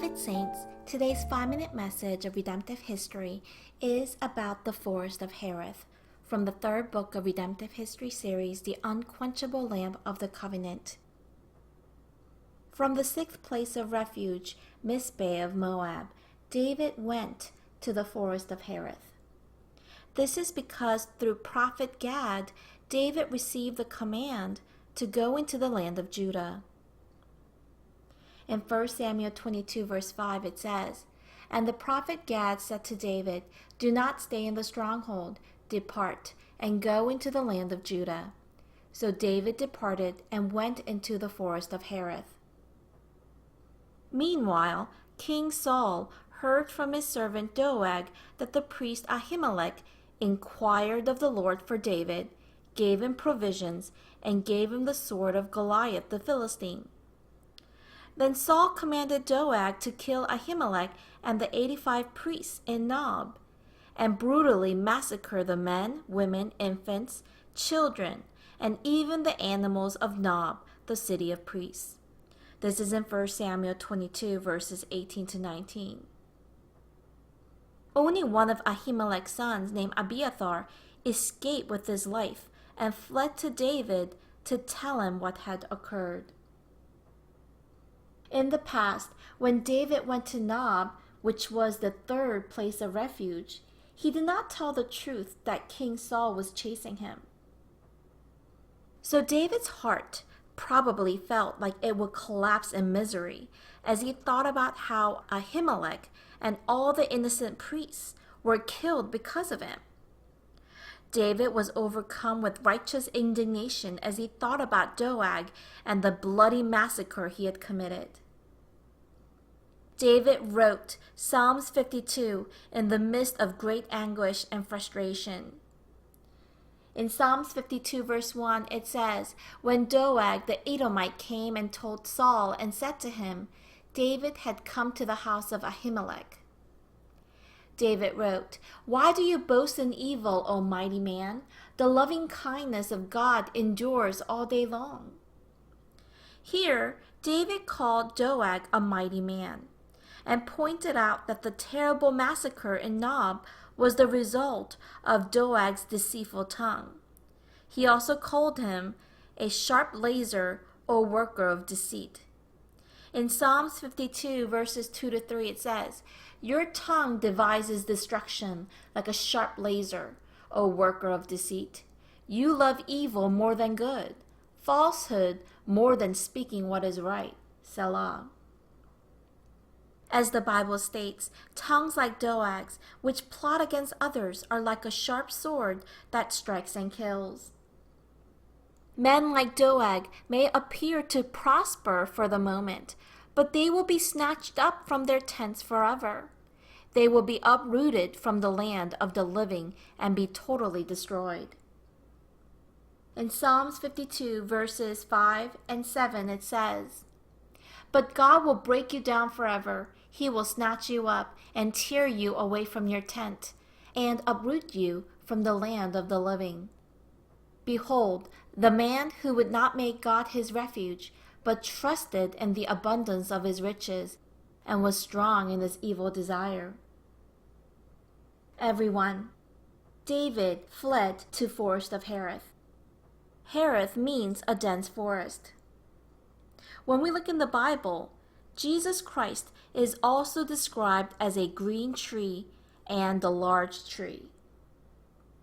Beloved Saints, today's 5-minute message of redemptive history is about the Forest of Hereth, from the third book of Redemptive History series, The Unquenchable Lamp of the Covenant. From the sixth place of refuge, Mizpeh of Moab, David went to the Forest of Hereth. This is because through prophet Gad, David received the command to go into the land of Judah. In 1 Samuel 22 verse 5 it says, "And the prophet Gad said to David, 'Do not stay in the stronghold, depart, and go into the land of Judah.' So David departed and went into the Forest of Hereth." Meanwhile, King Saul heard from his servant Doeg that the priest Ahimelech inquired of the Lord for David, gave him provisions, and gave him the sword of Goliath the Philistine. Then Saul commanded Doeg to kill Ahimelech and the 85 priests in Nob, and brutally massacre the men, women, infants, children, and even the animals of Nob, the city of priests. This is in 1 Samuel 22 verses 18 to 19. Only one of Ahimelech's sons, named Abiathar, escaped with his life and fled to David to tell him what had occurred. In the past, when David went to Nob, which was the third place of refuge, he did not tell the truth that King Saul was chasing him. So David's heart probably felt like it would collapse in misery as he thought about how Ahimelech and all the innocent priests were killed because of him. David was overcome with righteous indignation as he thought about Doeg and the bloody massacre he had committed. David wrote Psalms 52 in the midst of great anguish and frustration. In Psalms 52 verse 1 it says, "When Doeg the Edomite came and told Saul and said to him, 'David had come to the house of Ahimelech.'" David wrote, "Why do you boast in evil, O mighty man? The loving kindness of God endures all day long." Here, David called Doeg a mighty man and pointed out that the terrible massacre in Nob was the result of Doeg's deceitful tongue. He also called him a sharp laser or worker of deceit. In Psalms 52 verses 2 to 3 it says, "Your tongue devises destruction like a sharp laser, O worker of deceit. You love evil more than good, falsehood more than speaking what is right." Selah. As the Bible states, tongues like Doeg's, which plot against others, are like a sharp sword that strikes and kills. Men like Doeg may appear to prosper for the moment, but they will be snatched up from their tents forever. They will be uprooted from the land of the living and be totally destroyed. In Psalms 52 verses 5 and 7 it says, "But God will break you down forever. He will snatch you up and tear you away from your tent and uproot you from the land of the living. Behold, the man who would not make God his refuge, but trusted in the abundance of his riches and was strong in his evil desire." Everyone, David fled to Forest of Hereth. Hereth means a dense forest. When we look in the Bible, Jesus Christ is also described as a green tree and a large tree.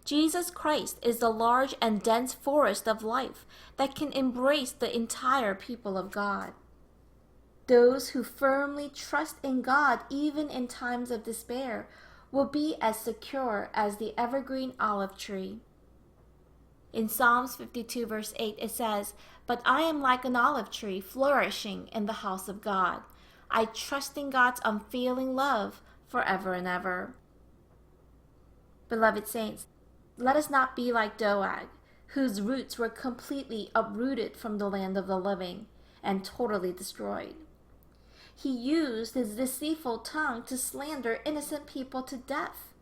Jesus Christ is the large and dense forest of life that can embrace the entire people of God. Those who firmly trust in God even in times of despair will be as secure as the evergreen olive tree. In Psalms 52 verse 8 it says, "But I am like an olive tree flourishing in the house of God. I trust in God's unfailing love forever and ever." Beloved saints, let us not be like Doeg, whose roots were completely uprooted from the land of the living and totally destroyed. He used his deceitful tongue to slander innocent people to death.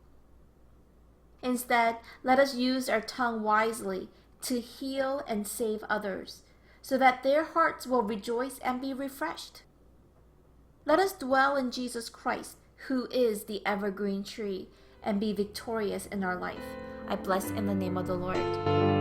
Instead, let us use our tongue wisely to heal and save others, so that their hearts will rejoice and be refreshed. Let us dwell in Jesus Christ, who is the evergreen tree, and be victorious in our life. I bless in the name of the Lord.